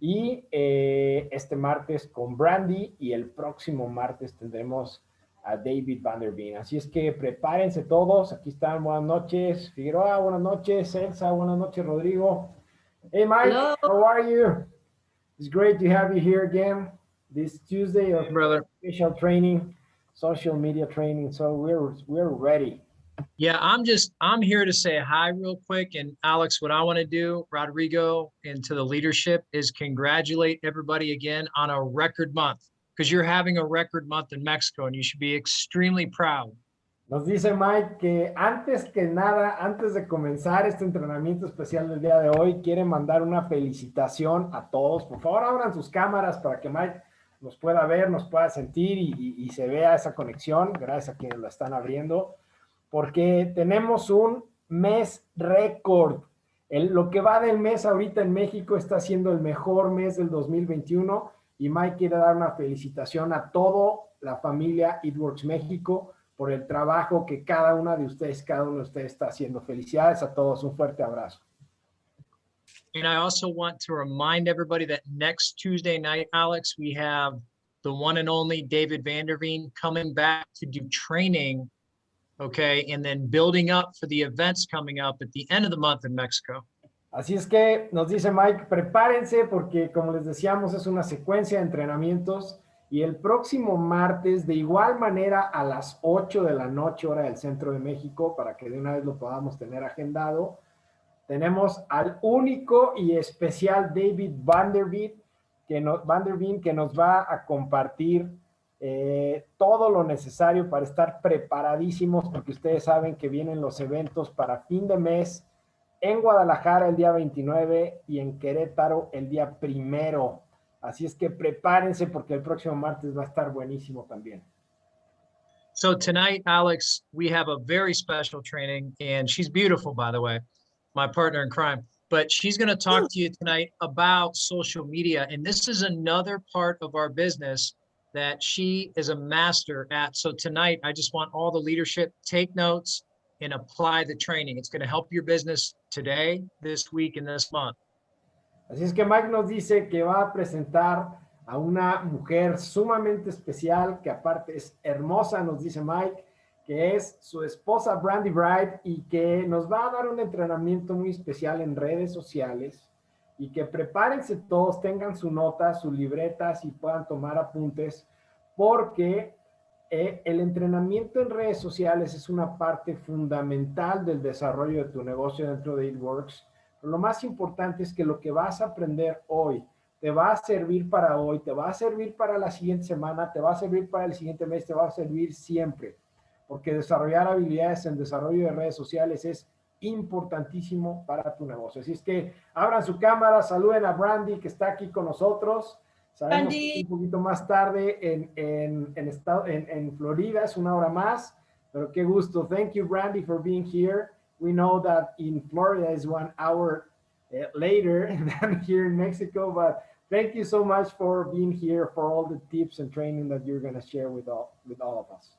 Y este martes con Brandy y el próximo martes tendremos a David Van der Been. Así es que prepárense todos. Aquí están. Buenas noches, Figueroa. Buenas noches, Elsa. Buenas noches, Rodrigo. Hey, Mike. Hello. How are you? It's great to have you here again this Tuesday of official training, social media training. So we're ready. Yeah, I'm here to say hi real quick. And Alex, what I want to do, Rodrigo, and to the leadership is congratulate everybody again on a record month, because you're having a record month in Mexico and you should be extremely proud. Nos dice Mike que antes que nada, antes de comenzar este entrenamiento especial del día de hoy, quiere mandar una felicitación a todos. Por favor, abran sus cámaras para que Mike nos pueda ver, nos pueda sentir y se vea esa conexión. Gracias a quienes la están abriendo, porque tenemos un mes récord. Lo que va del mes ahorita en México está siendo el mejor mes del 2021 y Mike quiere dar una felicitación a toda la familia Eatworks México por el trabajo que cada uno de ustedes está haciendo. Felicidades a todos, un fuerte abrazo. And I also want to remind everybody that next Tuesday night, Alex, we have the one and only David Van der Been coming back to do training, okay, and then building up for the events coming up at the end of the month in Mexico. Así es que nos dice Mike, prepárense porque como les decíamos es una secuencia de entrenamientos. Y el próximo martes, de igual manera, a las 8 de la noche, hora del centro de México, para que de una vez lo podamos tener agendado, tenemos al único y especial David Van der Been, que nos va a compartir todo lo necesario para estar preparadísimos, porque ustedes saben que vienen los eventos para fin de mes en Guadalajara el día 29 y en Querétaro el día 1. Así es que prepárense porque el próximo martes va a estar buenísimo también. So tonight, Alex, we have a very special training, and she's beautiful, by the way, my partner in crime. But she's going to talk to you tonight about social media. And this is another part of our business that she is a master at. So tonight, I just want all the leadership, take notes and apply the training. It's going to help your business today, this week, and this month. Así es que Mike nos dice que va a presentar a una mujer sumamente especial, que aparte es hermosa, nos dice Mike, que es su esposa Brandy y que nos va a dar un entrenamiento muy especial en redes sociales y que prepárense todos, tengan su nota, sus libretas y puedan tomar apuntes, porque el entrenamiento en redes sociales es una parte fundamental del desarrollo de tu negocio dentro de Eatworks. Lo más importante es que lo que vas a aprender hoy te va a servir para hoy, te va a servir para la siguiente semana, te va a servir para el siguiente mes, te va a servir siempre, porque desarrollar habilidades en desarrollo de redes sociales es importantísimo para tu negocio. Así es que abran su cámara, saluden a Brandy que está aquí con nosotros. Sabemos que es un poquito más tarde en Florida, es una hora más, pero qué gusto. Thank you, Brandy, for being here. We know that in Florida is 1 hour later than here in Mexico, but thank you so much for being here, for all the tips and training that you're going to share with all of us.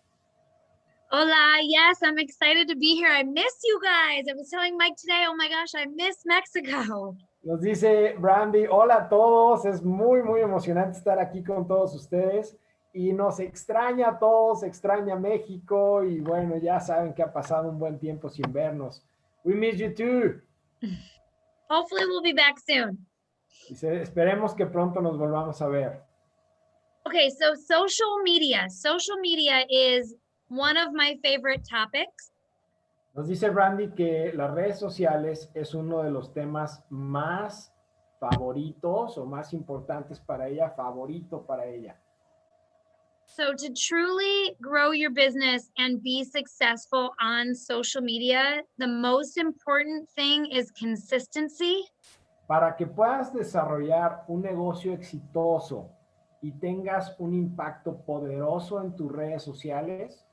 Hola, yes, I'm excited to be here. I miss you guys. I was telling Mike today, oh my gosh, I miss Mexico. Nos dice Brandy, hola a todos, es muy, muy emocionante estar aquí con todos ustedes y nos extraña a todos, extraña México y bueno, ya saben que ha pasado un buen tiempo sin vernos. We miss you too. Hopefully we'll be back soon. Dice, esperemos que pronto nos volvamos a ver. Okay, so social media. Social media is one of my favorite topics. Nos dice Brandy que las redes sociales es uno de los temas más favoritos o más importantes para ella, favorito para ella. So to truly grow your business and be successful on social media, the most important thing is consistency. Para que puedas desarrollar un negocio exitoso y tengas un impacto poderoso en tus redes sociales,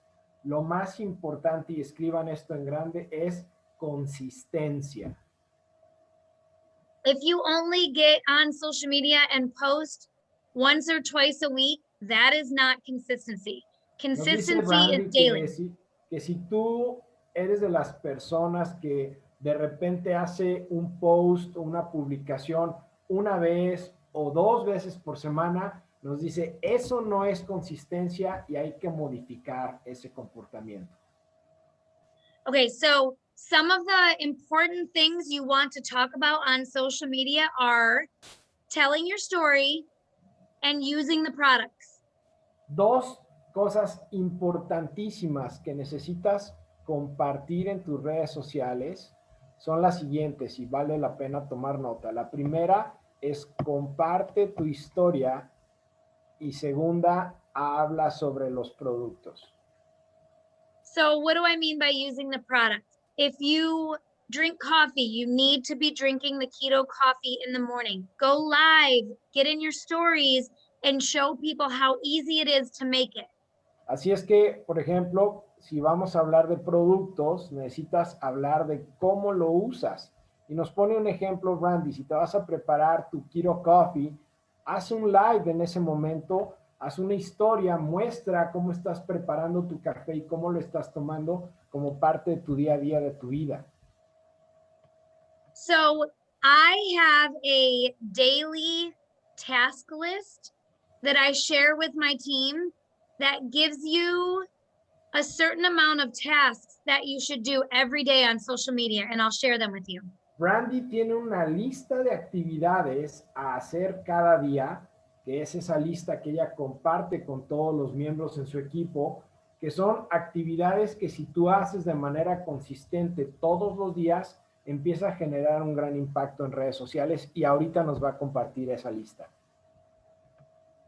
lo más importante, y escriban esto en grande, es consistencia. If you only get on social media and post once or twice a week, that is not consistency. Consistency is daily. Que si tú eres de las personas que de repente hace un post o una publicación una vez o 2 veces por semana, nos dice, eso no es consistencia y hay que modificar ese comportamiento. Okay, so some of the important things you want to talk about on social media are telling your story and using the products. 2 cosas importantísimas que necesitas compartir en tus redes sociales son las siguientes y vale la pena tomar nota. La primera es comparte tu historia y segunda, habla sobre los productos. So what do I mean by using the product? If you drink coffee, you need to be drinking the keto coffee in the morning. Go live, get in your stories, and show people how easy it is to make it. Así es que, por ejemplo, si vamos a hablar de productos, necesitas hablar de cómo lo usas. Y nos pone un ejemplo, Brandy, si te vas a preparar tu keto coffee, haz un live en ese momento, haz una historia, muestra cómo estás preparando tu café y cómo lo estás tomando como parte de tu día a día de tu vida. So I have a daily task list that I share with my team that gives you a certain amount of tasks that you should do every day on social media, and I'll share them with you. Brandy tiene una lista de actividades a hacer cada día, que es esa lista que ella comparte con todos los miembros en su equipo, que son actividades que si tú haces de manera consistente todos los días, empieza a generar un gran impacto en redes sociales y ahorita nos va a compartir esa lista.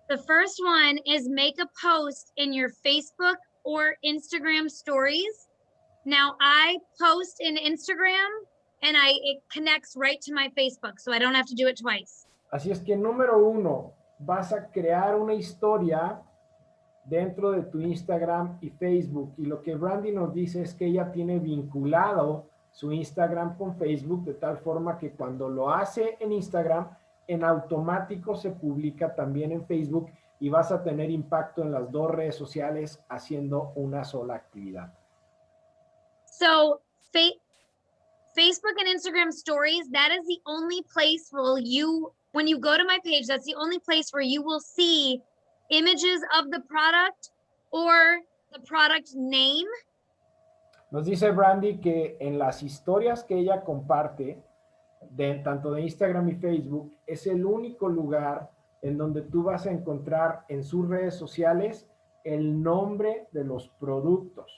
The first one is make a post in your Facebook or Instagram stories. Now I post in Instagram and it connects right to my Facebook, so I don't have to do it twice. Así es que número 1, vas a crear una historia dentro de tu Instagram y Facebook. Y lo que Brandy nos dice es que ella tiene vinculado su Instagram con Facebook de tal forma que cuando lo hace en Instagram, en automático se publica también en Facebook y vas a tener impacto en las 2 redes sociales haciendo una sola actividad. So Facebook and Instagram stories, that is the only place where when you go to my page, that's the only place where you will see images of the product or the product name. Nos dice Brandy que en las historias que ella comparte, tanto de Instagram y Facebook, es el único lugar en donde tú vas a encontrar en sus redes sociales el nombre de los productos.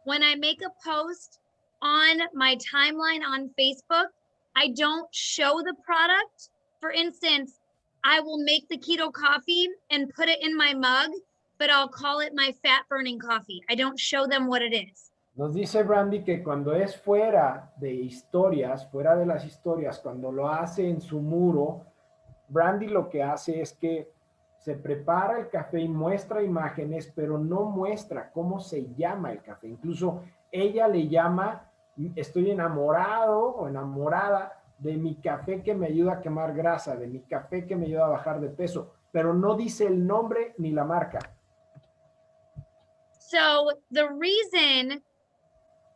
When I make a post on my timeline on Facebook, I don't show the product. For instance, I will make the keto coffee and put it in my mug, but I'll call it my fat burning coffee. I don't show them what it is. Nos dice Brandy que cuando es fuera de historias, fuera de las historias, cuando lo hace en su muro, Brandy lo que hace es que se prepara el café y muestra imágenes, pero no muestra cómo se llama el café. Incluso ella le llama, estoy enamorado o enamorada de mi café que me ayuda a quemar grasa, de mi café que me ayuda a bajar de peso, pero no dice el nombre ni la marca. So the reason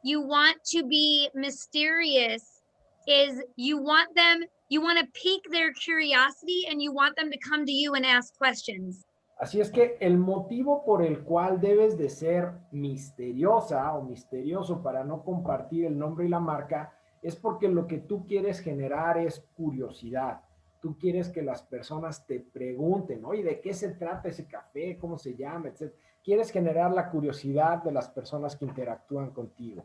you want to be mysterious is you want to pique their curiosity and you want them to come to you and ask questions. Así es que el motivo por el cual debes de ser misteriosa o misterioso para no compartir el nombre y la marca es porque lo que tú quieres generar es curiosidad. Tú quieres que las personas te pregunten, oye, ¿de qué se trata ese café? ¿Cómo se llama? Etcétera. Quieres generar la curiosidad de las personas que interactúan contigo.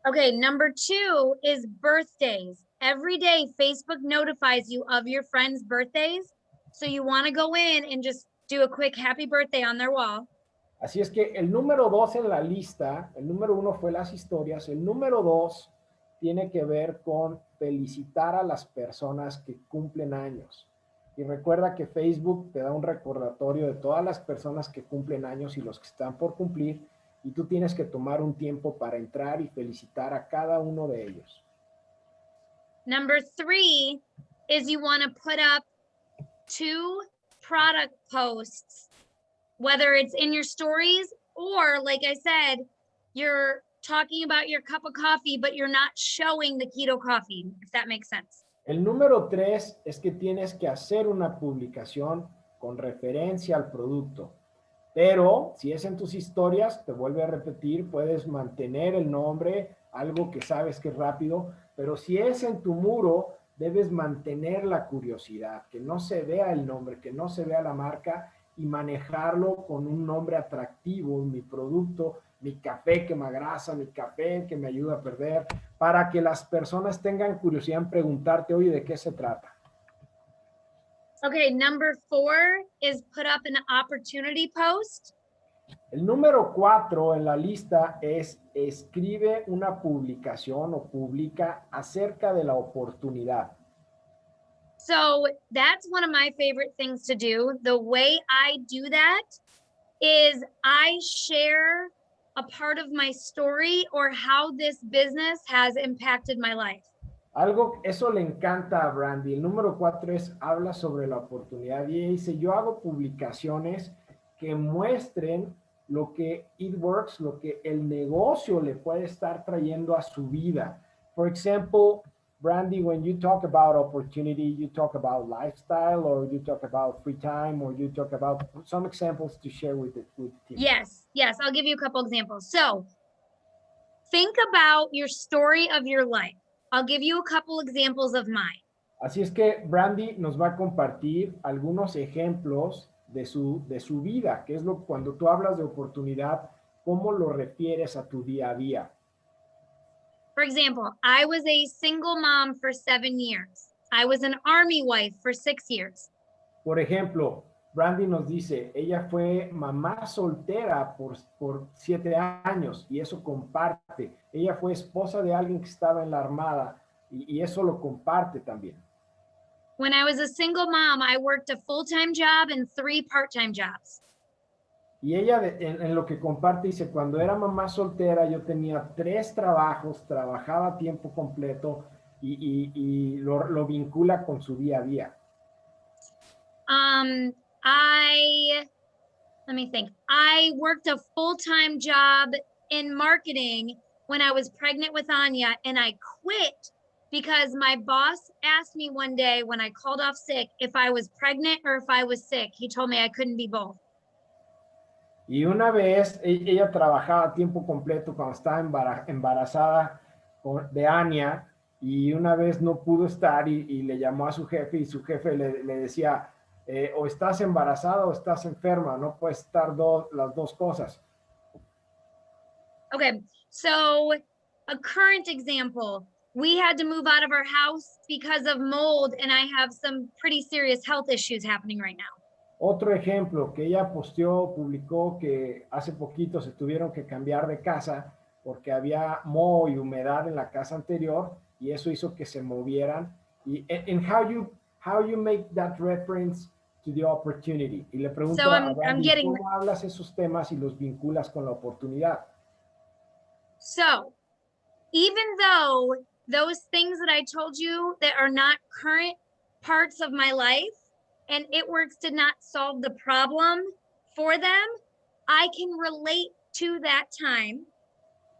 Okay, number 2 is birthdays. Every day, Facebook notifies you of your friends' birthdays. So you want to go in and just do a quick happy birthday on their wall. Así es que el número 2 en la lista, el número 1 fue las historias, el número 2 tiene que ver con felicitar a las personas que cumplen años. Y recuerda que Facebook te da un recordatorio de todas las personas que cumplen años y los que están por cumplir, y tú tienes que tomar un tiempo para entrar y felicitar a cada uno de ellos. Number 3 is you want to put up 2 product posts, whether it's in your stories or, like I said, you're talking about your cup of coffee, but you're not showing the keto coffee, if that makes sense. El número 3 es que tienes que hacer una publicación con referencia al producto. Pero si es en tus historias, te vuelve a repetir, puedes mantener el nombre, algo que sabes que es rápido, pero si es en tu muro, debes mantener la curiosidad, que no se vea el nombre, que no se vea la marca y manejarlo con un nombre atractivo, mi producto, mi café que me agrasa, mi café que me ayuda a perder, para que las personas tengan curiosidad en preguntarte, oye, ¿de qué se trata? Okay, number 4 is put up an opportunity post. El número 4 en la lista es escribe una publicación o publica acerca de la oportunidad. So that's one of my favorite things to do. The way I do that is I share a part of my story or how this business has impacted my life. Eso le encanta a Brandy. El número 4 es habla sobre la oportunidad y ella dice, yo hago publicaciones que muestren lo que it works, lo que el negocio le puede estar trayendo a su vida. For example, Brandy, when you talk about opportunity, you talk about lifestyle or you talk about free time or you talk about some examples to share with the team. Yes, I'll give you a couple examples. So think about your story of your life. I'll give you a couple examples of mine. Así es que Brandy nos va a compartir algunos ejemplos de su vida, que es cuando tú hablas de oportunidad, ¿cómo lo refieres a tu día a día? For example, I was a single mom for 7 years. I was an army wife for 6 years. Por ejemplo, Brandy nos dice, ella fue mamá soltera por 7 años y eso comparte. Ella fue esposa de alguien que estaba en la armada y eso lo comparte también. When I was a single mom, I worked a full-time job and 3 part-time jobs. Y ella en lo que comparte dice, cuando era mamá soltera yo tenía 3 trabajos, trabajaba a tiempo completo y lo vincula con su día a día. Let me think. I worked a full-time job in marketing when I was pregnant with Anya, and I quit because my boss asked me one day when I called off sick if I was pregnant or if I was sick. He told me I couldn't be both. Y una vez ella trabajaba a tiempo completo cuando estaba embarazada de Anya y una vez no pudo estar y le llamó a su jefe y su jefe le decía, o estás embarazada o estás enferma, no puedes estar las dos cosas. Okay, so a current example, we had to move out of our house because of mold and I have some pretty serious health issues happening right now. Otro ejemplo que ella publicó que hace poquito se tuvieron que cambiar de casa porque había moho y humedad en la casa anterior y eso hizo que se movieran. And how you make that reference to the opportunity. Y le pregunto a Brandy, ¿cómo hablas esos temas y los vinculas con la oportunidad? So, even though those things that I told you that are not current parts of my life, and it works did not solve the problem for them, I can relate to that time.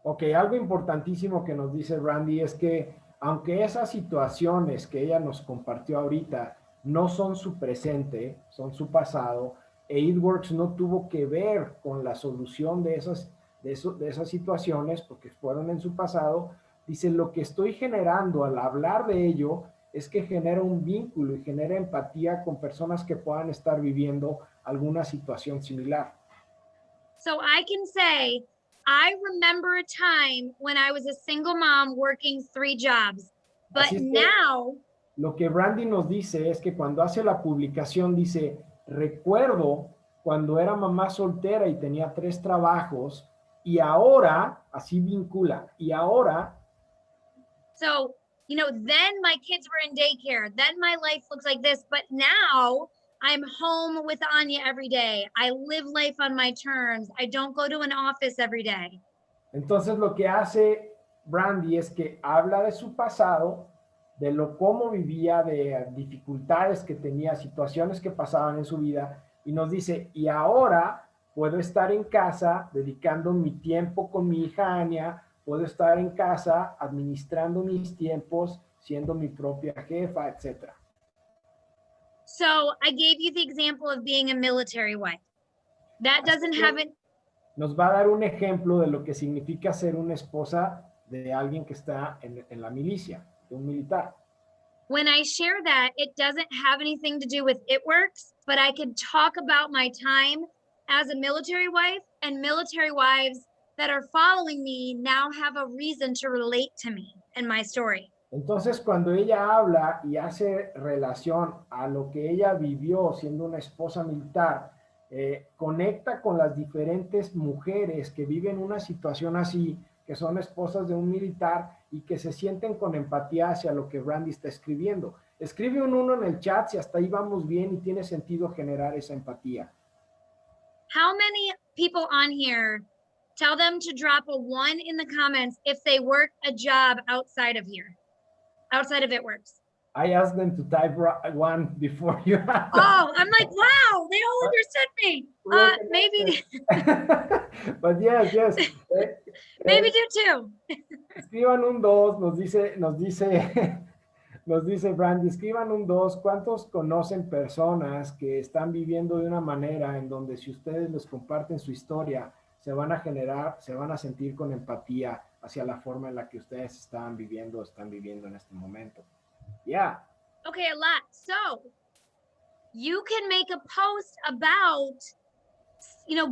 Ok, algo importantísimo que nos dice Brandy es que aunque esas situaciones que ella nos compartió ahorita no son su presente, son su pasado, e ItWorks no tuvo que ver con la solución de esas situaciones porque fueron en su pasado, dice, lo que estoy generando al hablar de ello es que genera un vínculo y genera empatía con personas que puedan estar viviendo alguna situación similar. So I can say, I remember a time when I was a single mom working 3 jobs, but now... Lo que Brandy nos dice es que cuando hace la publicación dice, recuerdo cuando era mamá soltera y tenía 3 trabajos y ahora, así vincula, y ahora... So, you know, then my kids were in daycare. Then my life looks like this. But now I'm home with Anya every day. I live life on my terms. I don't go to an office every day. Entonces lo que hace Brandy es que habla de su pasado, de cómo vivía, de dificultades que tenía, situaciones que pasaban en su vida, y nos dice, y ahora puedo estar en casa dedicando mi tiempo con mi hija Anya, puedo estar en casa administrando mis tiempos siendo mi propia jefa, etc. So I gave you the example of being a military wife. That doesn't have it. Nos va a dar un ejemplo de lo que significa ser una esposa de alguien que está en la milicia, de un militar. When I share that, it doesn't have anything to do with it works, but I could talk about my time as a military wife, and military wives that are following me now have a reason to relate to me and my story. Entonces, cuando ella habla y hace relación a lo que ella vivió siendo una esposa militar, conecta con las diferentes mujeres que viven una situación así, que son esposas de un militar y que se sienten con empatía hacia lo que Brandy está escribiendo. Escribe un 1 en el chat si hasta ahí vamos bien y tiene sentido generar esa empatía. How many people on here, tell them to drop a 1 in the comments if they work a job outside of here, outside of It Works. I asked them to type 1 before you. Oh, I'm like, wow, they all understood me. Maybe. But yes. Maybe do 2. Escriban un 2, nos dice Brandy, escriban un 2. ¿Cuántos conocen personas que están viviendo de una manera en donde si ustedes les comparten su historia, se van a sentir con empatía hacia la forma en la que ustedes están viviendo en este momento? Yeah. Okay, a lot. So you can make a post about,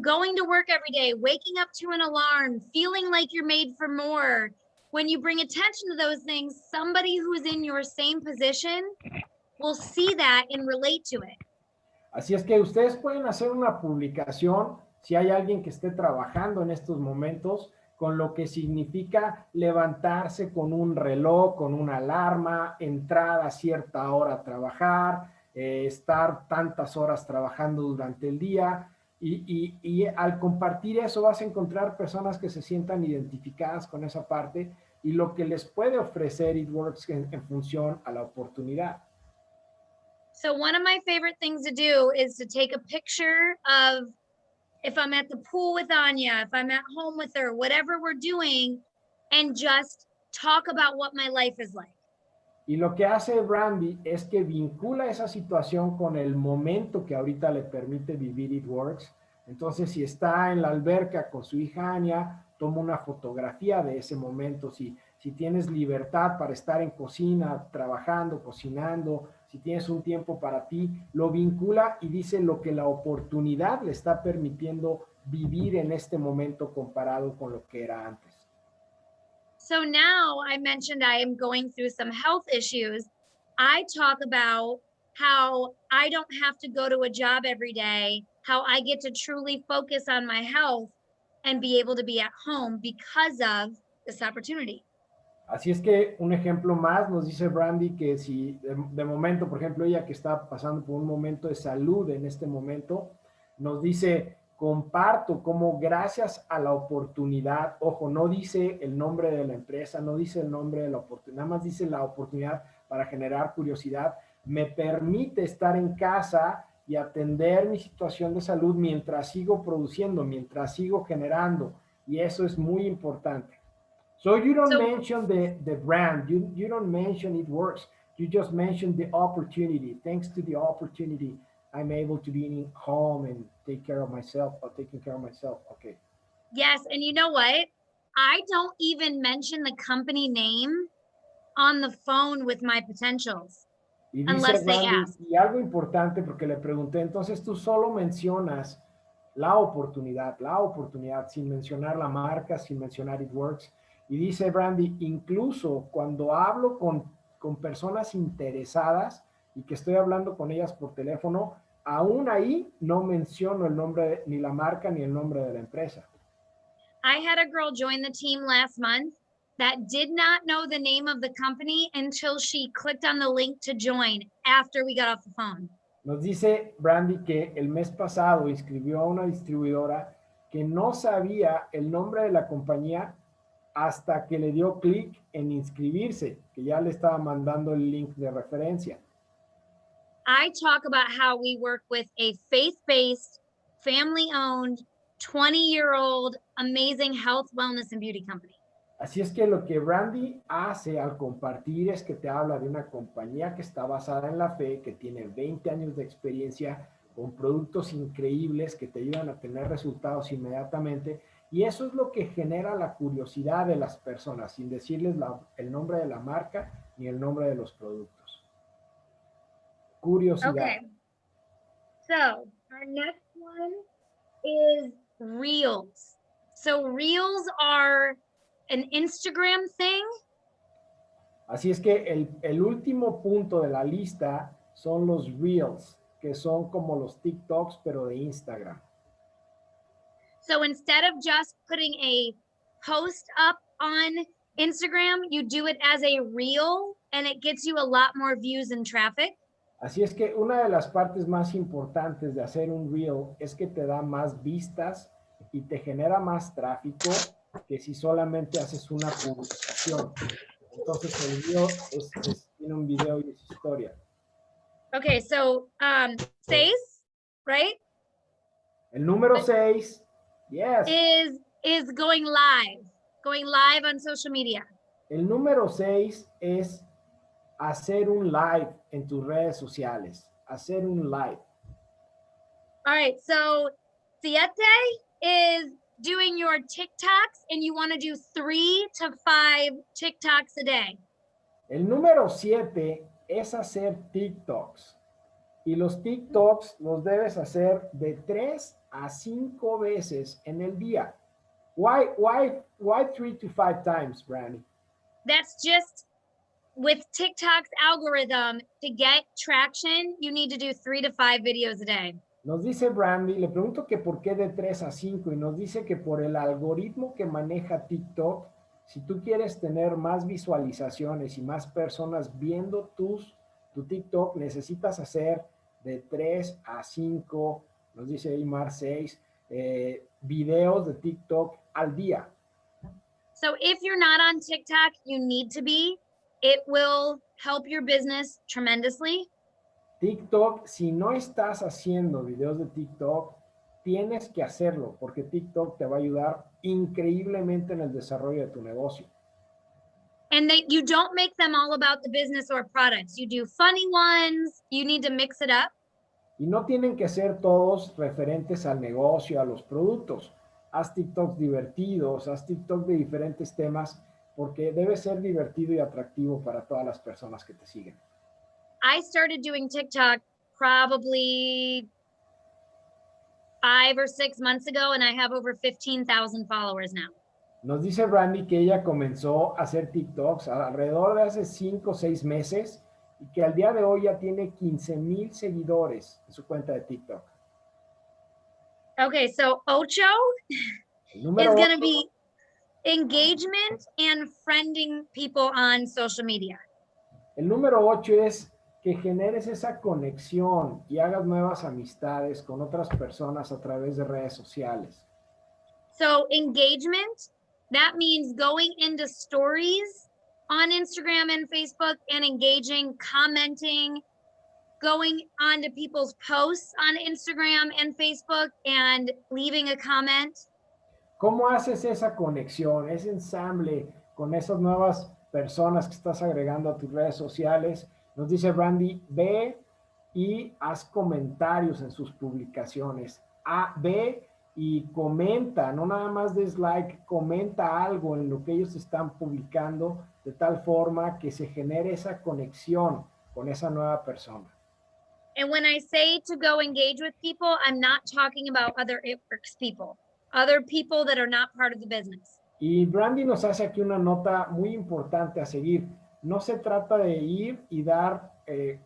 going to work every day, waking up to an alarm, feeling like you're made for more. When you bring attention to those things, somebody who's in your same position will see that and relate to it. Así es que ustedes pueden hacer una publicación si hay alguien que esté trabajando en estos momentos con lo que significa levantarse con un reloj, con una alarma, entrar a cierta hora a trabajar, estar tantas horas trabajando durante el día. Y al compartir eso vas a encontrar personas que se sientan identificadas con esa parte y lo que les puede ofrecer It Works en función a la oportunidad. So one of my favorite things to do is to take a picture of if I'm at the pool with Anya, if I'm at home with her, whatever we're doing, and just talk about what my life is like. Y lo que hace Brandy es que vincula esa situación con el momento que ahorita le permite vivir It Works. Entonces, si está en la alberca con su hija Anya, toma una fotografía de ese momento. Si tienes libertad para estar en cocina, trabajando, cocinando, si tienes un tiempo para ti, lo vincula y dice lo que la oportunidad le está permitiendo vivir en este momento comparado con lo que era antes. So now I mentioned I am going through some health issues. I talk about how I don't have to go to a job every day, how I get to truly focus on my health and be able to be at home because of this opportunity. Así es que un ejemplo más nos dice Brandy que si de momento, por ejemplo, ella que está pasando por un momento de salud en este momento, nos dice, comparto cómo gracias a la oportunidad, ojo, no dice el nombre de la empresa, no dice el nombre de la oportunidad, nada más dice la oportunidad para generar curiosidad, me permite estar en casa y atender mi situación de salud mientras sigo produciendo, mientras sigo generando, y eso es muy importante. So you don't mention the brand, you don't mention It Works, you just mention the opportunity. Thanks to the opportunity, I'm able to be home and taking care of myself. Okay. Yes, and you know what? I don't even mention the company name on the phone with my potentials. Y dice Brandy, y algo importante porque le pregunté, entonces tú solo mencionas la oportunidad, sin mencionar la marca, sin mencionar It Works. Y dice Brandy, incluso cuando hablo con personas interesadas y que estoy hablando con ellas por teléfono, aún ahí no menciono el nombre, ni la marca, ni el nombre de la empresa. I had a girl join the team last month that did not know the name of the company until she clicked on the link to join after we got off the phone. Nos dice Brandy que el mes pasado inscribió a una distribuidora que no sabía el nombre de la compañía hasta que le dio clic en inscribirse, que ya le estaba mandando el link de referencia. I talk about how we work with a faith-based, family-owned, 20-year-old, amazing health, wellness, and beauty company. Así es que lo que Brandy hace al compartir es que te habla de una compañía que está basada en la fe, que tiene 20 años de experiencia, con productos increíbles que te ayudan a tener resultados inmediatamente. Y eso es lo que genera la curiosidad de las personas, sin decirles el nombre de la marca ni el nombre de los productos. Curiosidad. Okay. So our next one is Reels. So Reels are an Instagram thing. Así es que el último punto de la lista son los Reels, que son como los TikToks, pero de Instagram. So instead of just putting a post up on Instagram, you do it as a reel and it gets you a lot more views and traffic. Así es que una de las partes más importantes de hacer un Reel es que te da más vistas y te genera más tráfico que si solamente haces una publicación. Entonces el Reel tiene un video y es historia. Okay, so 6, right? El número 6, yes. Is going live on social media. El número 6 es hacer un live en tus redes sociales. Hacer un live. All right, so 7 is doing your TikToks and you want to do 3 to 5 TikToks a day. El número 7 es hacer TikToks. Y los TikToks los debes hacer de 3 a 5 veces en el día. Why 3 to 5 times, Brandy? That's just with TikTok's algorithm, to get traction, you need to do 3 to 5 videos a day. Nos dice Brandy, le pregunto que por qué de 3 a 5 y nos dice que por el algoritmo que maneja TikTok, si tú quieres tener más visualizaciones y más personas viendo tu TikTok, necesitas hacer de 3 a 5, nos dice Aymar 6, videos de TikTok al día. So if you're not on TikTok, you need to be. It will help your business tremendously. TikTok, si no estás haciendo videos de TikTok, tienes que hacerlo porque TikTok te va a ayudar increíblemente en el desarrollo de tu negocio. And that you don't make them all about the business or products. You do funny ones. You need to mix it up. Y no tienen que ser todos referentes al negocio, a los productos. Haz TikToks divertidos, haz TikTok de diferentes temas, porque debe ser divertido y atractivo para todas las personas que te siguen. I started doing TikTok probably 5 or 6 months ago, and I have over 15,000 followers now. Nos dice Brandy que ella comenzó a hacer TikToks alrededor de hace 5 o 6 meses y que al día de hoy ya tiene 15,000 seguidores en su cuenta de TikTok. Okay, so Ocho is going to be engagement and friending people on social media. El número 8 es que generes esa conexión y hagas nuevas amistades con otras personas a través de redes sociales. So engagement, that means going into stories on Instagram and Facebook and engaging, commenting, going onto people's posts on Instagram and Facebook and leaving a comment. ¿Cómo haces esa conexión, ese ensamble con esas nuevas personas que estás agregando a tus redes sociales? Nos dice Brandy, ve y haz comentarios en sus publicaciones. Ve y comenta, no nada más des like, comenta algo en lo que ellos están publicando de tal forma que se genere esa conexión con esa nueva persona. And when I say to go engage with people, I'm not talking about other It Works people, other people that are not part of the business. Y Brandy nos hace aquí una nota muy importante a seguir. No se trata de ir y dar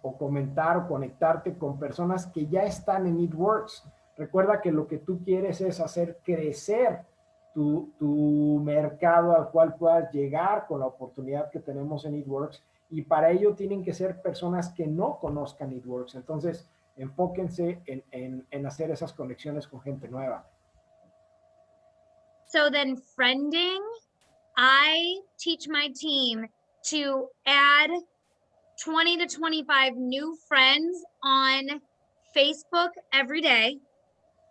o comentar o conectarte con personas que ya están en It Works. Recuerda que lo que tú quieres es hacer crecer tu mercado al cual puedas llegar con la oportunidad que tenemos en It Works. Y para ello tienen que ser personas que no conozcan It Works. Entonces, enfóquense en hacer esas conexiones con gente nueva. So then friending, I teach my team to add 20 to 25 new friends on Facebook every day.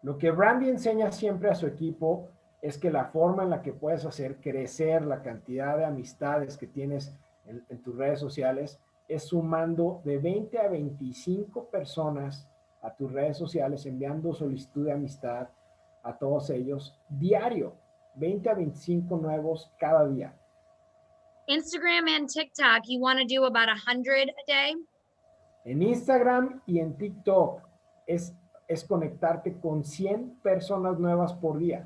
Lo que Brandy enseña siempre a su equipo es que la forma en la que puedes hacer crecer la cantidad de amistades que tienes en tus redes sociales es sumando de 20 a 25 personas a tus redes sociales, enviando solicitud de amistad a todos ellos diario, 20 a 25 nuevos cada día. Instagram and TikTok, you want to do about 100 a day? En Instagram y en TikTok es conectarte con 100 personas nuevas por día.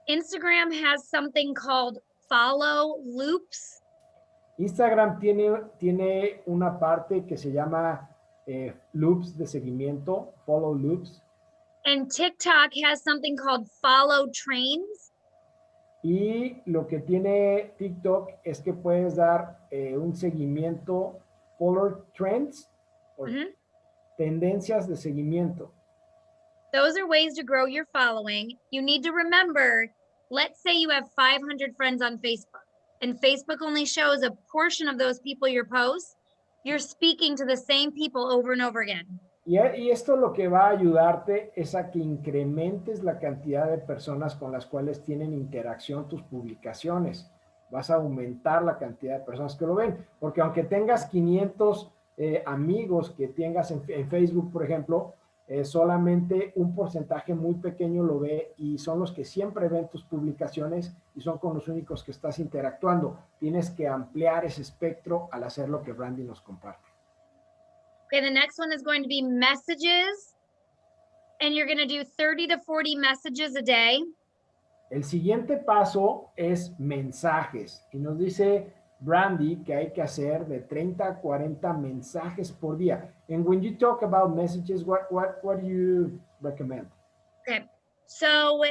Instagram has something called follow loops. Instagram tiene una parte que se llama loops de seguimiento, follow loops. And TikTok has something called follow trains. Y lo que tiene TikTok es que puedes dar un seguimiento, follow trends, o tendencias de seguimiento. Those are ways to grow your following. You need to remember, let's say you have 500 friends on Facebook, and Facebook only shows a portion of those people your posts. You're speaking to the same people over and over again. Y esto lo que va a ayudarte es a que incrementes la cantidad de personas con las cuales tienen interacción tus publicaciones. Vas a aumentar la cantidad de personas que lo ven, porque aunque tengas 500 amigos que tengas en Facebook, por ejemplo, solamente un porcentaje muy pequeño lo ve y son los que siempre ven tus publicaciones y son con los únicos que estás interactuando. Tienes que ampliar ese espectro al hacer lo que Brandy nos comparte. Okay, the next one is going to be messages, and you're going to do 30 to 40 messages a day. El siguiente paso es mensajes y nos dice Brandy que hay que hacer de 30 a 40 mensajes por día. And when you talk about messages, what do you recommend? Okay, so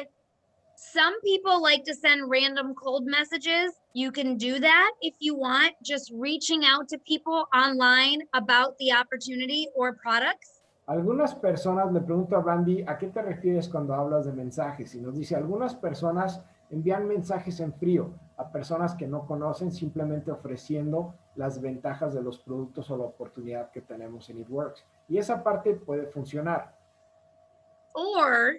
some people like to send random cold messages. You can do that if you want, just reaching out to people online about the opportunity or products. Algunas personas, le pregunto a Brandy, ¿a qué te refieres cuando hablas de mensajes? Y nos dice, algunas personas envían mensajes en frío a personas que no conocen, simplemente ofreciendo las ventajas de los productos o la oportunidad que tenemos en It Works. Y esa parte puede funcionar. Or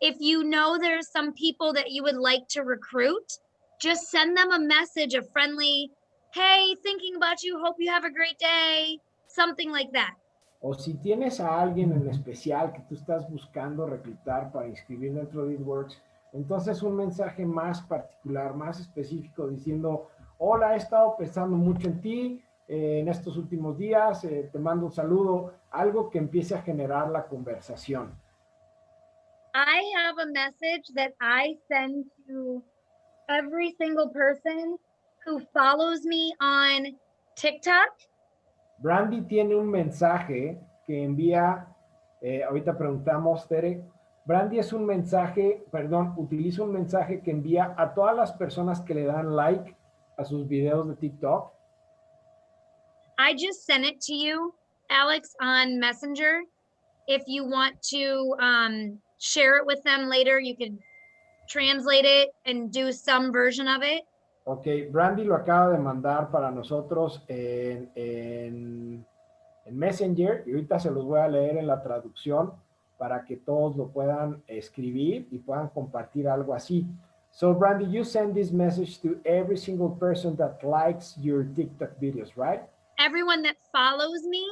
if you know there's some people that you would like to recruit, just send them a message, a friendly, hey, thinking about you, hope you have a great day, something like that. O si tienes a alguien en especial que tú estás buscando reclutar para inscribir dentro de It Works, entonces un mensaje más particular, más específico diciendo, hola, he estado pensando mucho en ti en estos últimos días, te mando un saludo, algo que empiece a generar la conversación. I have a message that I send to every single person who follows me on TikTok. Brandy tiene un mensaje que envía, ahorita preguntamos, Tere, Brandy es un mensaje, utiliza un mensaje que envía a todas las personas que le dan like a sus videos de TikTok. I just sent it to you, Alex, on Messenger. If you want to share it with them later, you can translate it and do some version of it. Ok, Brandy lo acaba de mandar para nosotros en Messenger y ahorita se los voy a leer en la traducción para que todos lo puedan escribir y puedan compartir algo así. So Brandy, you send this message to every single person that likes your TikTok videos, right? Everyone that follows me.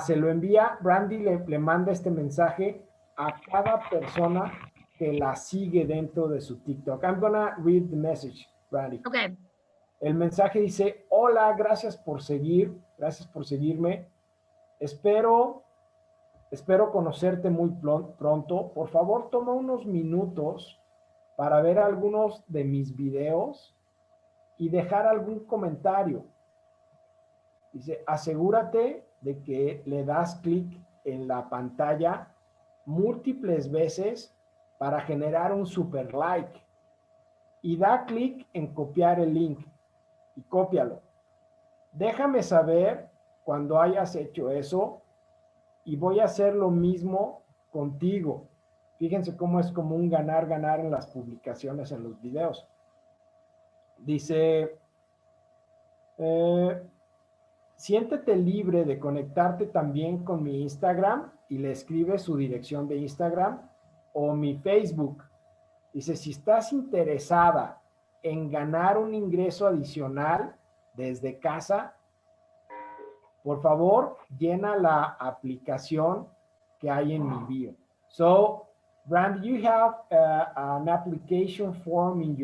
Se lo envía, Brandy le manda este mensaje a cada persona que la sigue dentro de su TikTok. I'm gonna read the message, Brandy. Okay. El mensaje dice, hola, gracias por seguirme. Espero conocerte muy pronto. Por favor, toma unos minutos para ver algunos de mis videos y dejar algún comentario. Dice, asegúrate de que le das clic en la pantalla múltiples veces para generar un super like. Y da clic en copiar el link y cópialo. Déjame saber cuando hayas hecho eso y voy a hacer lo mismo contigo. Fíjense cómo es como un ganar-ganar en las publicaciones, en los videos. Dice, siéntete libre de conectarte también con mi Instagram y le escribe su dirección de Instagram o mi Facebook. Dice, si estás interesada en ganar un ingreso adicional desde casa, por favor, llena la aplicación que hay en mi bio. So, Brandy, you have an application form in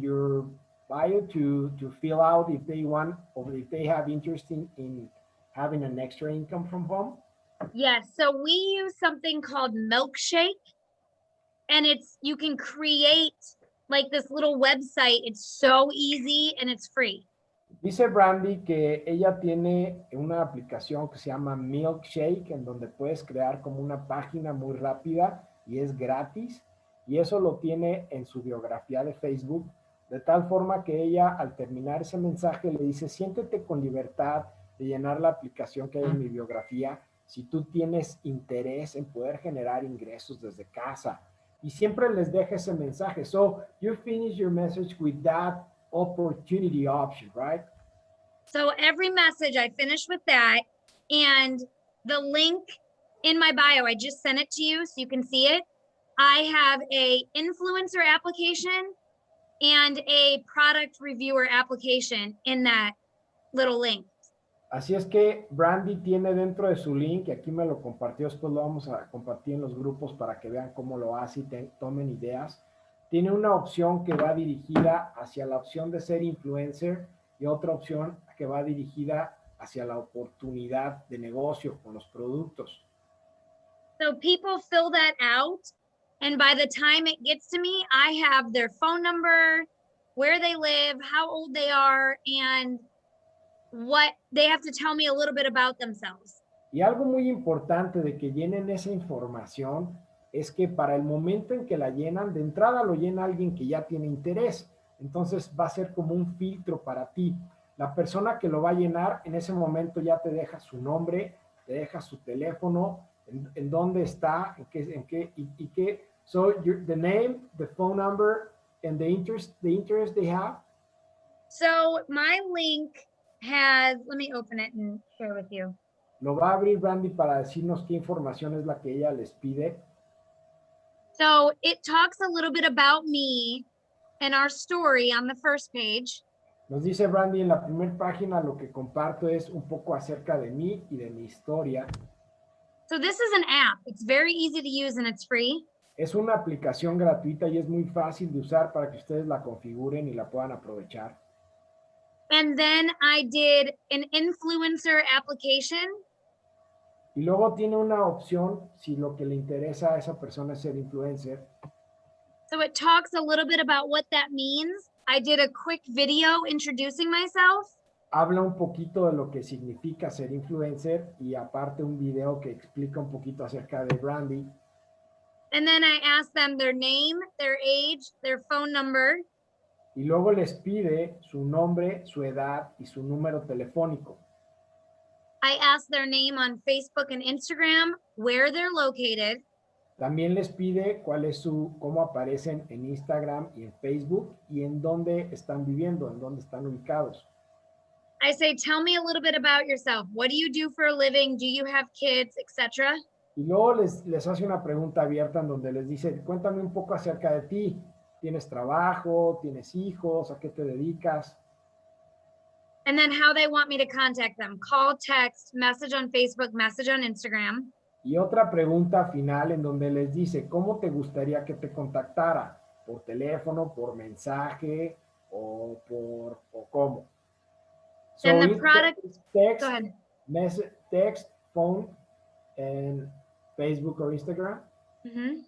your bio to fill out if they want or if they have interest in having an extra income from home? Yes, so we use something called Milkshake, and you can create like this little website. It's so easy and it's free. Dice Brandy que ella tiene una aplicación que se llama Milkshake, en donde puedes crear como una página muy rápida y es gratis. Y eso lo tiene en su biografía de Facebook, de tal forma que ella al terminar ese mensaje le dice, siéntete con libertad de llenar la aplicación que hay en mi biografía si tú tienes interés en poder generar ingresos desde casa. Y siempre les deja ese mensaje. So you finish your message with that opportunity option, right? So every message I finish with that, and the link in my bio, I just sent it to you so you can see it. I have a influencer application and a product reviewer application in that little link. Así es que Brandy tiene dentro de su link, y aquí me lo compartió, después lo vamos a compartir en los grupos para que vean cómo lo hace y tomen ideas. Tiene una opción que va dirigida hacia la opción de ser influencer y otra opción que va dirigida hacia la oportunidad de negocio con los productos. So people fill that out, and by the time it gets to me, I have their phone number, where they live, how old they are, and what they have to tell me a little bit about themselves. Y algo muy importante de que llenen esa información es que para el momento en que la llenan, de entrada lo llena alguien que ya tiene interés. Entonces va a ser como un filtro para ti. La persona que lo va a llenar en ese momento ya te deja su nombre, te deja su teléfono, en dónde está, en qué. So the name, the phone number, and the interest they have. So my link has, let me open it and share with you. Lo va a abrir Brandy para decirnos qué información es la que ella les pide. So it talks a little bit about me and our story on the first page. Nos dice Brandy en la primera página, lo que comparto es un poco acerca de mí y de mi historia. So this is an app. It's very easy to use and it's free. Es una aplicación gratuita y es muy fácil de usar para que ustedes la configuren y la puedan aprovechar. And then I did an influencer application. Y luego tiene una opción si lo que le interesa a esa persona es ser influencer. So it talks a little bit about what that means. I did a quick video introducing myself. Habla un poquito de lo que significa ser influencer y aparte un video que explica un poquito acerca de Brandy. And then I asked them their name, their age, their phone number. Y luego les pide su nombre, su edad y su número telefónico. I asked their name on Facebook and Instagram, where they're located. También les pide cómo aparecen en Instagram y en Facebook y en dónde están viviendo, en dónde están ubicados. I say, tell me a little bit about yourself. What do you do for a living? Do you have kids, etc.? Y luego les hace una pregunta abierta en donde les dice, cuéntame un poco acerca de ti. ¿Tienes trabajo? ¿Tienes hijos? ¿A qué te dedicas? And then how they want me to contact them. Call, text, message on Facebook, message on Instagram. Y otra pregunta final en donde les dice, ¿cómo te gustaría que te contactara? ¿Por teléfono, por mensaje o cómo? So And the product, text, go ahead. Text, phone, and Facebook o Instagram. Mm-hmm.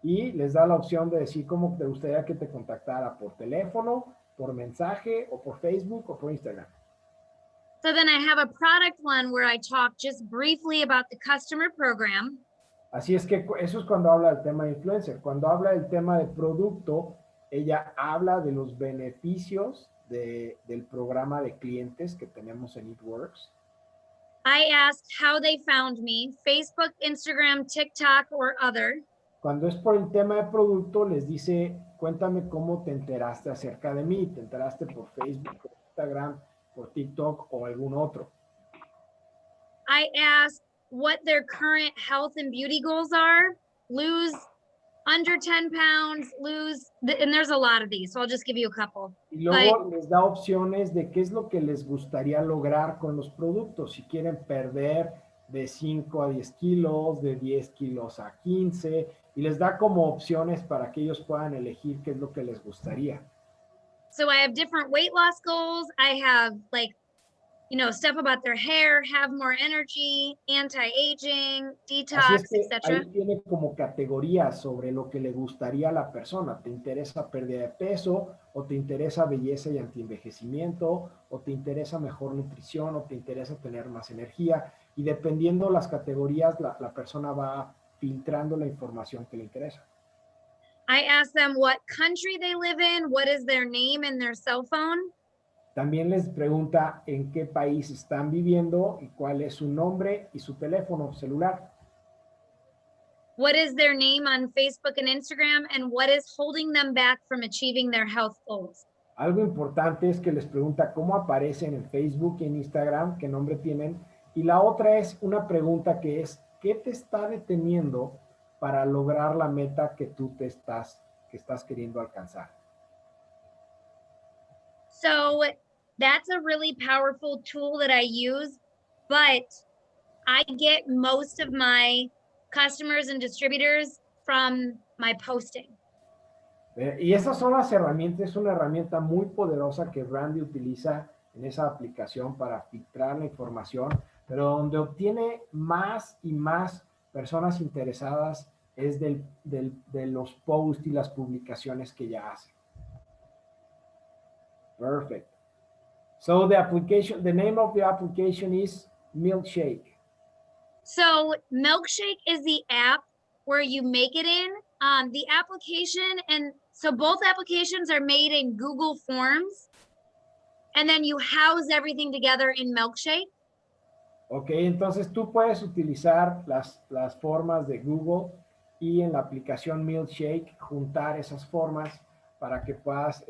Y les da la opción de decir cómo te gustaría que te contactara, por teléfono, por mensaje, o por Facebook, o por Instagram. So then I have a product one where I talk just briefly about the customer program. Así es que eso es cuando habla del tema de influencer. Cuando habla del tema de producto, ella habla de los beneficios del programa de clientes que tenemos en It Works. I asked how they found me, Facebook, Instagram, TikTok, or other. Cuando es por el tema de producto, les dice, cuéntame cómo te enteraste acerca de mí. ¿Te enteraste por Facebook, por Instagram, por TikTok o algún otro? I asked what their current health and beauty goals are, lose under 10 pounds, lose, and there's a lot of these, so I'll just give you a couple. Y luego les da opciones de qué es lo que les gustaría lograr con los productos. Si quieren perder de 5 a 10 kilos, de 10 kilos a 15, y les da como opciones para que ellos puedan elegir qué es lo que les gustaría. So I have different weight loss goals. I have like, you know, stuff about their hair, have more energy, anti-aging, Así detox, es que etc. ahí tiene como categorías sobre lo que le gustaría a la persona. ¿Te interesa pérdida de peso? ¿O te interesa belleza y antienvejecimiento? ¿O te interesa mejor nutrición? ¿O te interesa tener más energía? Y dependiendo las categorías, la persona va filtrando la información que le interesa. I ask them what country they live in, what is their name and their cell phone. También les pregunta en qué país están viviendo y cuál es su nombre y su teléfono celular. What is their name on Facebook and Instagram, and what is holding them back from achieving their health goals. Algo importante es que les pregunta cómo aparecen en Facebook y en Instagram, qué nombre tienen. Y la otra es una pregunta que es, ¿qué te está deteniendo para lograr la meta que tú estás queriendo alcanzar? So that's a really powerful tool that I use, but I get most of my customers and distributors from my posting. Y esas son las herramientas, es una herramienta muy poderosa que Brandy utiliza en esa aplicación para filtrar la información, pero donde obtiene más y más personas interesadas es de los posts y las publicaciones que ella hace. Perfect. So the name of the application is Milkshake. So Milkshake is the app where you make it in. The application, and so both applications are made in Google Forms, and then you house everything together in Milkshake. Ok, entonces tú puedes utilizar las formas de Google y en la aplicación Milkshake juntar esas formas para que puedas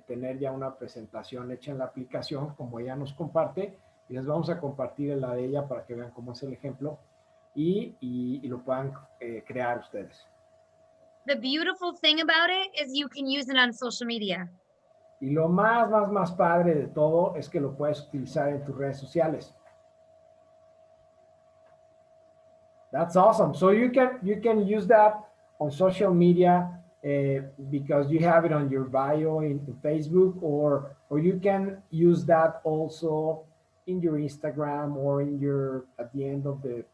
tener ya una presentación hecha en la aplicación, como ella nos comparte, y les vamos a compartir la de ella para que vean cómo es el ejemplo y lo puedan crear ustedes. The beautiful thing about it is you can use it on social media. Y lo más padre de todo es que lo puedes utilizar en tus redes sociales. That's awesome. So you can use that on social media because you have it on your bio in Facebook, or you can use that also in your Instagram or at the end of the,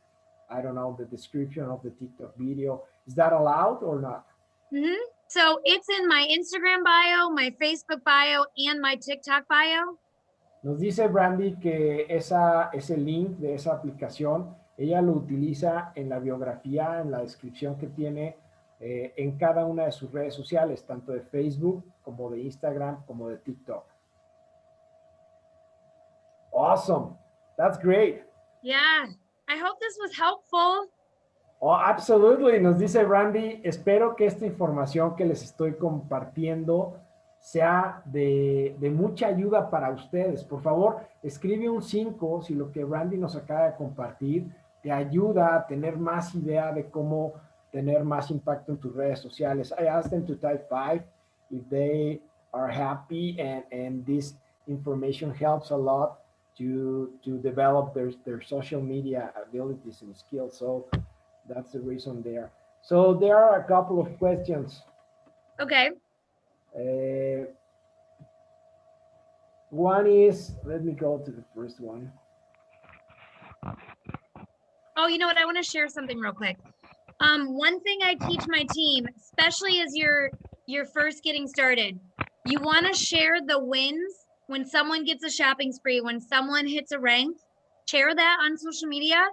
I don't know, the description of the TikTok video. Is that allowed or not? Mm-hmm. So it's in my Instagram bio, my Facebook bio, and my TikTok bio. Nos dice Brandy que ese link de esa aplicación, ella lo utiliza en la biografía, en la descripción que tiene en cada una de sus redes sociales, tanto de Facebook como de Instagram como de TikTok. Awesome. That's great. Yeah. I hope this was helpful. Oh, absolutely. Nos dice Brandy, espero que esta información que les estoy compartiendo sea de mucha ayuda para ustedes. Por favor, escribe un 5 si lo que Brandy nos acaba de compartir te ayuda a tener más idea de cómo tener más impacto en tus redes sociales. I asked them to type 5 if they are happy and this information helps a lot to develop their social media abilities and skills. So that's the reason there. So there are a couple of questions. Okay. One is, let me go to the first one. Oh, you know what? I want to share something real quick. One thing I teach my team, especially as you're first getting started, you want to share the wins when someone gets a shopping spree, when someone hits a rank, share that on social media.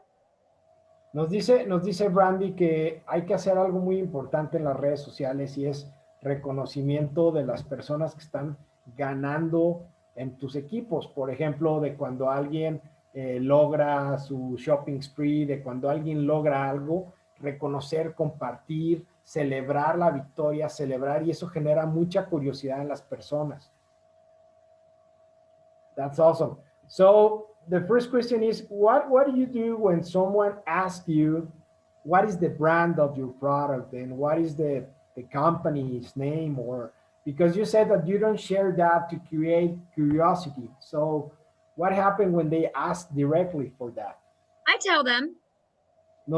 Nos dice Brandy que hay que hacer algo muy importante en las redes sociales y es reconocimiento de las personas que están ganando en tus equipos. Por ejemplo, de cuando alguien logra su shopping spree, de cuando alguien logra algo, reconocer, compartir, celebrar la victoria, y eso genera mucha curiosidad en las personas. That's awesome. So the first question is, what do you do when someone asks you, what is the brand of your product and what is the the company's name, or because you said that you don't share that to create curiosity. So what happened when they ask directly for that? I tell them.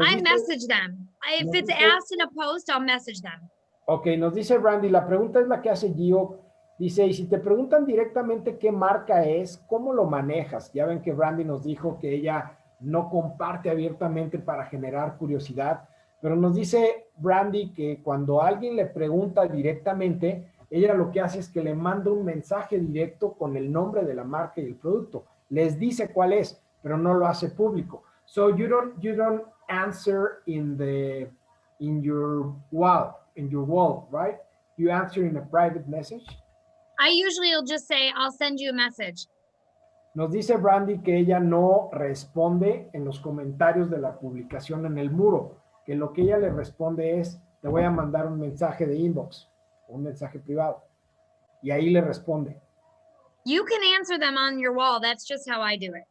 I message them. If it's asked in a post, I'll message them. Ok, nos dice Brandy, la pregunta es la que hace Gio. Dice, y si te preguntan directamente qué marca es, ¿cómo lo manejas? Ya ven que Brandy nos dijo que ella no comparte abiertamente para generar curiosidad, pero nos dice Brandy que cuando alguien le pregunta directamente, ella lo que hace es que le manda un mensaje directo con el nombre de la marca y el producto. Les dice cuál es, pero no lo hace público. So you don't answer in your wall, right? You answer in a private message. I usually will just say, I'll send you a message. Nos dice Brandy que ella no responde en los comentarios de la publicación en el muro, que lo que ella le responde es, te voy a mandar un mensaje de inbox, un mensaje privado, y ahí le responde. You can answer them on your wall. That's just how I do it.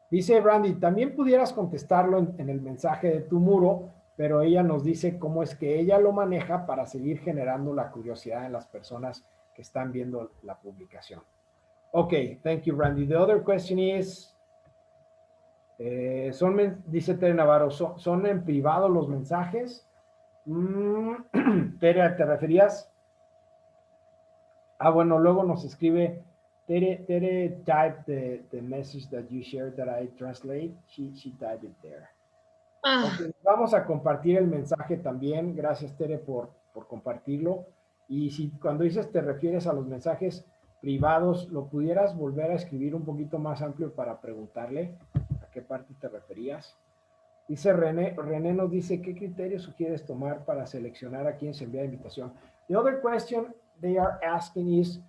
Dice Brandy, también pudieras contestarlo en el mensaje de tu muro, pero ella nos dice cómo es que ella lo maneja para seguir generando la curiosidad en las personas que están viendo la publicación. Okay, thank you, Brandy. The other question is, dice Tere Navarro, ¿son en privado los mensajes? Tere, ¿te referías? Bueno, luego nos escribe, Tere typed the message that you shared that I translate. She typed it there. Okay, vamos a compartir el mensaje también. Gracias, Tere, por compartirlo. Y si cuando dices te refieres a los mensajes privados, ¿lo pudieras volver a escribir un poquito más amplio para preguntarle a qué parte te referías? Dice René nos dice, ¿qué criterios sugieres tomar para seleccionar a quién se envía invitación? The other question they are asking is,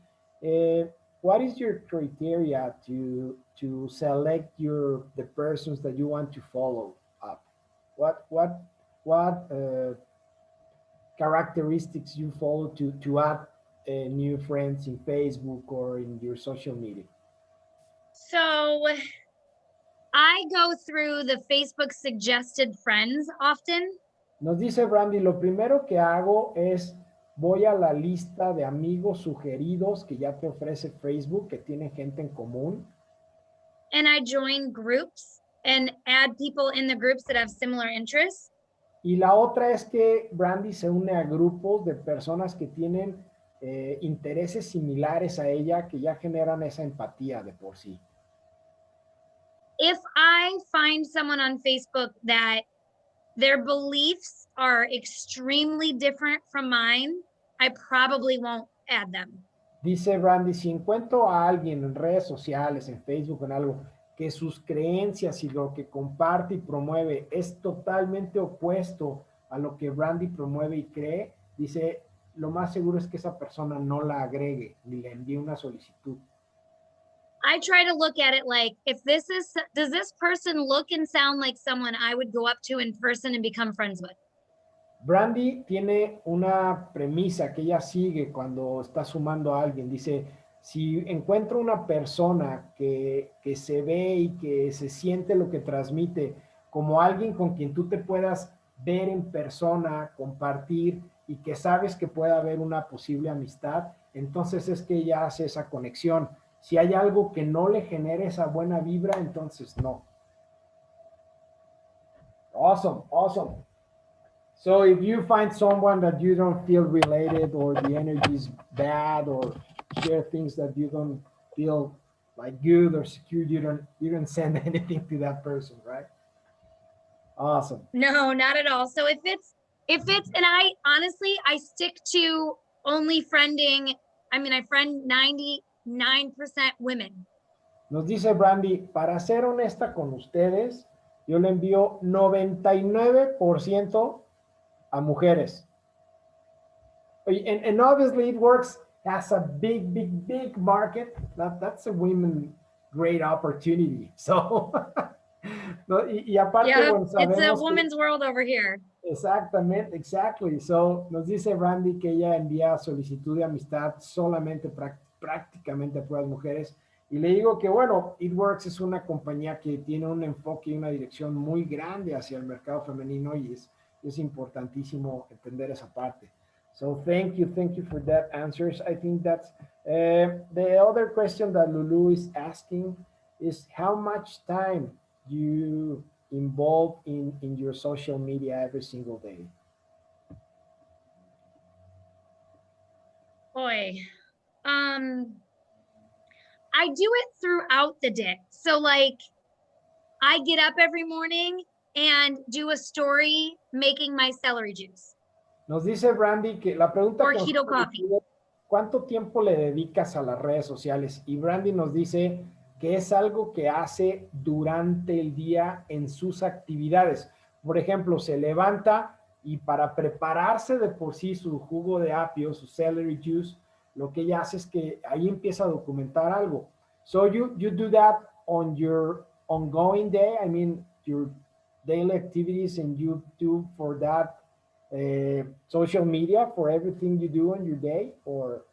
what is your criteria to select the persons that you want to follow up? What characteristics you follow to add new friends in Facebook or in your social media? So I go through the Facebook suggested friends often. Nos dice Brandy, lo primero que hago es voy a la lista de amigos sugeridos que ya te ofrece Facebook, que tienen gente en común. And I join groups and add people in the groups that have similar interests. Y la otra es que Brandy se une a grupos de personas que tienen intereses similares a ella, que ya generan esa empatía de por sí. If I find someone on Facebook that their beliefs are extremely different from mine, I probably won't add them. Dice Brandy, si encuentro a alguien en redes sociales, en Facebook, en algo, que sus creencias y lo que comparte y promueve es totalmente opuesto a lo que Brandy promueve y cree, dice, lo más seguro es que esa persona no la agregue ni le envíe una solicitud. I try to look at it like, does this person look and sound like someone I would go up to in person and become friends with? Brandy tiene una premisa que ella sigue cuando está sumando a alguien. Dice, si encuentro una persona que se ve y que se siente lo que transmite como alguien con quien tú te puedas ver en persona, compartir y que sabes que puede haber una posible amistad, entonces es que ella hace esa conexión. Si hay algo que no le genere esa buena vibra, entonces no. Awesome, awesome. So if you find someone that you don't feel related or the energy is bad or share things that you don't feel like good or secure, you don't send anything to that person, right? Awesome. No, not at all. So if it's, and I honestly, I stick to only friending, I friend 99% women. Nos dice Brandy, para ser honesta con ustedes, yo le envío 99% a mujeres. And obviously it works as a big market. That's a women great opportunity. So, y aparte, yeah, bueno, it's a woman's world over here. Exactamente, exactly. So, nos dice Brandy que ella envía solicitud de amistad solamente prácticamente a puras mujeres. Y le digo que, bueno, It Works es una compañía que tiene un enfoque y una dirección muy grande hacia el mercado femenino y es importantísimo entender esa parte. So thank you for that answers. I think that's the other question that Lulu is asking is how much time you involve in your social media every single day. Boy, I do it throughout the day. So like I get up every morning and do a story making my celery juice. Nos dice Brandy que la pregunta Or que keto coffee. ¿cuánto tiempo le dedicas a las redes sociales? Y Brandy nos dice que es algo que hace durante el día en sus actividades. Por ejemplo, se levanta y para prepararse de por sí su jugo de apio, su celery juice, lo que ella hace es que ahí empieza a documentar algo. So you do that on your ongoing day, I mean, your daily activities, and you do for that social media for everything you do on your day, or?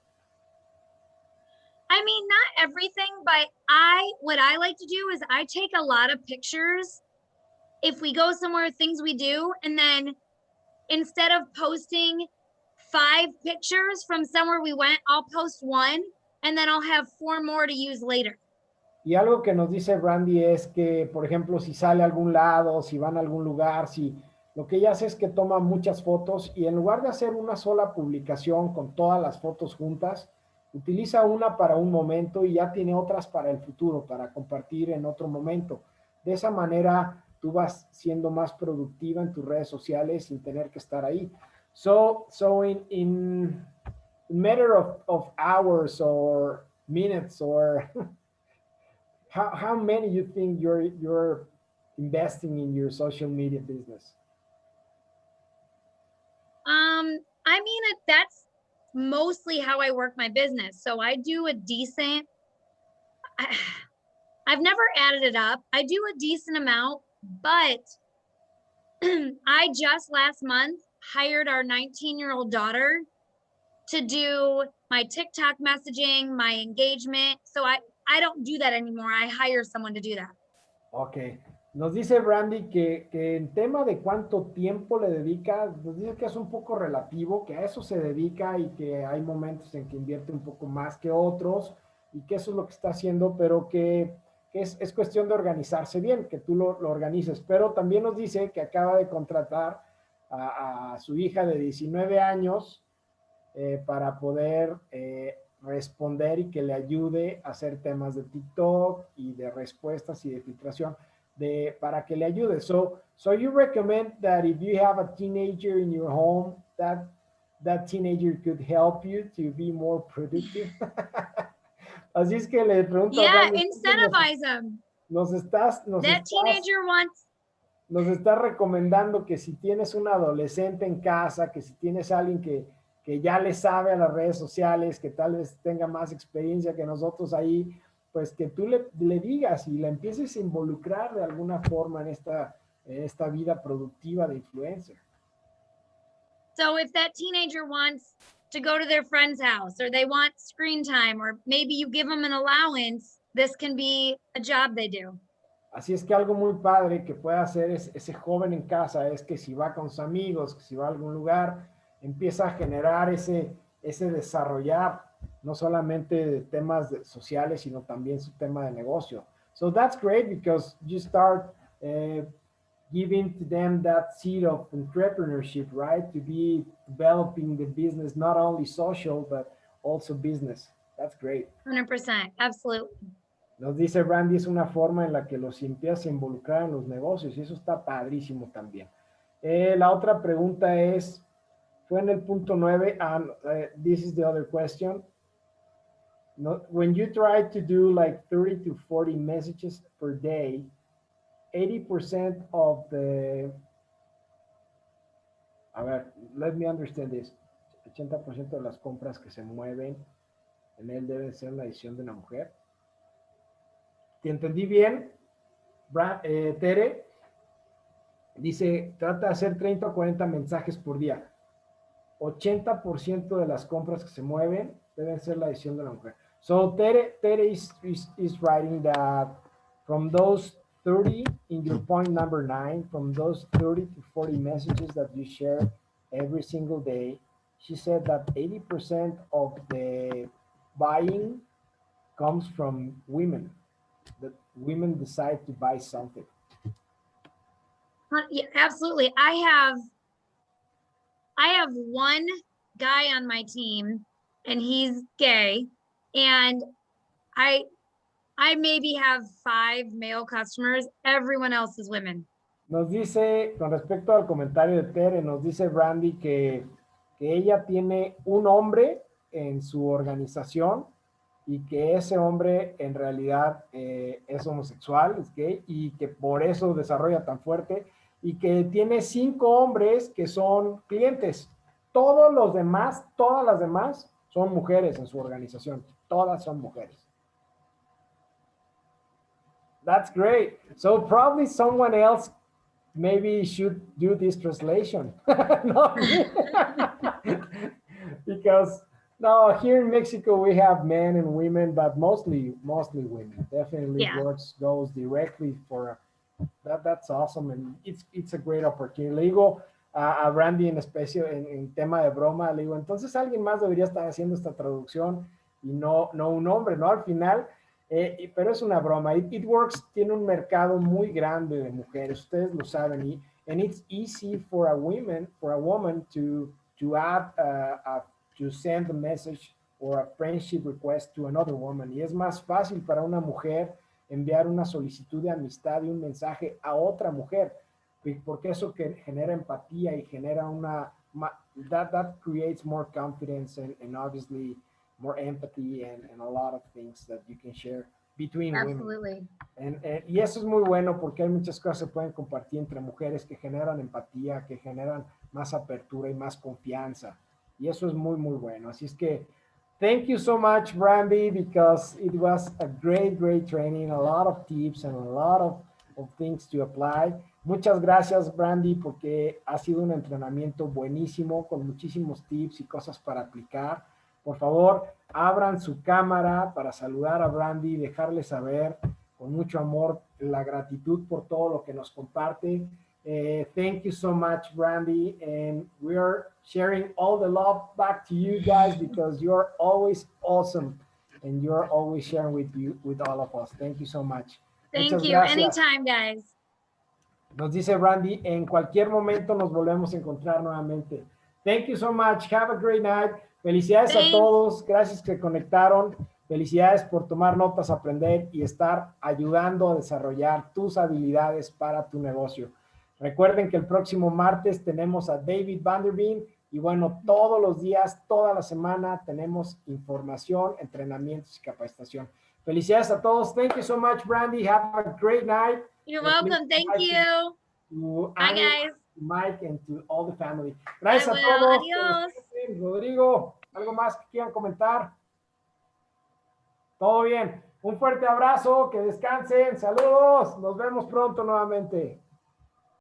I mean, not everything, but what I like to do is I take a lot of pictures if we go somewhere, things we do, and then instead of posting 5 pictures from somewhere we went, I'll post 1 and then I'll have 4 more to use later. Y algo que nos dice Brandy es que, por ejemplo, si sale a algún lado, si van a algún lugar, si lo que ella hace es que toma muchas fotos y en lugar de hacer una sola publicación con todas las fotos juntas, utiliza una para un momento y ya tiene otras para el futuro, para compartir en otro momento. De esa manera, tú vas siendo más productiva en tus redes sociales sin tener que estar ahí. So in matter of hours or minutes or how many you think you're investing in your social media business? I mean, that's mostly how I work my business. So I do a decent, I've never added it up. I do a decent amount, but I just last month hired our 19-year-old daughter to do my TikTok messaging, my engagement. So I don't do that anymore. I hire someone to do that. Okay. Nos dice Brandy que en tema de cuánto tiempo le dedica, nos dice que es un poco relativo, que a eso se dedica y que hay momentos en que invierte un poco más que otros y que eso es lo que está haciendo, pero que es cuestión de organizarse bien, que tú lo organices. Pero también nos dice que acaba de contratar a su hija de 19 años para poder responder y que le ayude a hacer temas de TikTok y de respuestas y de filtración. Para que le ayude. So you recommend that if you have a teenager in your home, that teenager could help you to be more productive. Así es que le pregunto. Yeah, incentivize them. That teenager wants. Nos está recomendando que si tienes un adolescente en casa, que si tienes a alguien que ya le sabe a las redes sociales, que tal vez tenga más experiencia que nosotros ahí, pues que tú le digas y la empieces a involucrar de alguna forma en esta vida productiva de influencer. So if that teenager wants to go to their friend's house or they want screen time or maybe you give them an allowance, this can be a job they do. Así es que algo muy padre que puede hacer ese joven en casa es que si va con sus amigos, que si va a algún lugar, empieza a generar ese desarrollar no solamente temas sociales, sino también su tema de negocio. So that's great because you start giving to them that seed of entrepreneurship, right? To be developing the business, not only social, but also business. That's great. 100%, absolutely. Nos dice Brandy, es una forma en la que los empiezas a involucrar en los negocios y eso está padrísimo también. La otra pregunta es, fue en el punto 9, and this is the other question. When you try to do like 30 to 40 messages per day, 80% of the, a ver, let me understand this, 80% de las compras que se mueven en él deben ser la decisión de una mujer. ¿Te entendí bien? Tere dice, trata de hacer 30 o 40 mensajes por día. 80% de las compras que se mueven deben ser la decisión de la mujer. So Tere is writing that from those 30, in your point number 9, from those 30 to 40 messages that you share every single day, she said that 80% of the buying comes from women, that women decide to buy something. Yeah, absolutely. I have one guy on my team and he's gay, and I maybe have 5 male customers. Everyone else is women. Nos dice, con respecto al comentario de Tere, nos dice Brandy que ella tiene un hombre en su organización y que ese hombre en realidad es homosexual, es gay, y que por eso desarrolla tan fuerte, y que tiene 5 hombres que son clientes. Todos los demás, todas las demás son mujeres en su organización. Todas son mujeres. That's great. So probably someone else maybe should do this translation. Not me. Because no, here in Mexico we have men and women, but mostly women. Definitely Yeah. goes directly for that. That's awesome, and it's a great opportunity. Le digo a Brandy en especie en tema de broma, le digo, entonces alguien más debería estar haciendo esta traducción y no un hombre, ¿no? Al final, pero es una broma. It Works tiene un mercado muy grande de mujeres, ustedes lo saben, and it's easy for a woman to add to send a message or a friendship request to another woman. Y es más fácil para una mujer enviar una solicitud de amistad y un mensaje a otra mujer, porque eso que genera empatía y genera that creates more confidence and obviously more empathy and a lot of things that you can share between Absolutely. women. Y eso es muy bueno porque hay muchas cosas que se pueden compartir entre mujeres que generan empatía, que generan más apertura y más confianza. Y eso es muy bueno. Así es que thank you so much, Brandy, because it was a great training, a lot of tips and a lot of things to apply. Muchas gracias, Brandy, porque ha sido un entrenamiento buenísimo, con muchísimos tips y cosas para aplicar. Por favor, abran su cámara para saludar a Brandy y dejarle saber con mucho amor la gratitud por todo lo que nos comparte. Thank you so much, Brandy, and we are sharing all the love back to you guys because you're always awesome and you're always sharing with all of us. Thank you so much. Thank Muchas you. gracias. Anytime, guys. Nos dice Brandy, en cualquier momento nos volvemos a encontrar nuevamente. Thank you so much. Have a great night. Felicidades Thanks. a todos. Gracias que conectaron. Felicidades por tomar notas, aprender y estar ayudando a desarrollar tus habilidades para tu negocio. Recuerden que el próximo martes tenemos a David Vanderbeek y bueno, todos los días, toda la semana tenemos información, entrenamientos y capacitación. Felicidades a todos. Thank you so much, Brandy. Have a great night. You're welcome. Thank you. To Bye, Annie, guys. to Mike, and to all the family. Gracias I a will. todos. Adiós. Rodrigo, ¿algo más que quieran comentar? Todo bien. Un fuerte abrazo, que descansen. Saludos. Nos vemos pronto nuevamente.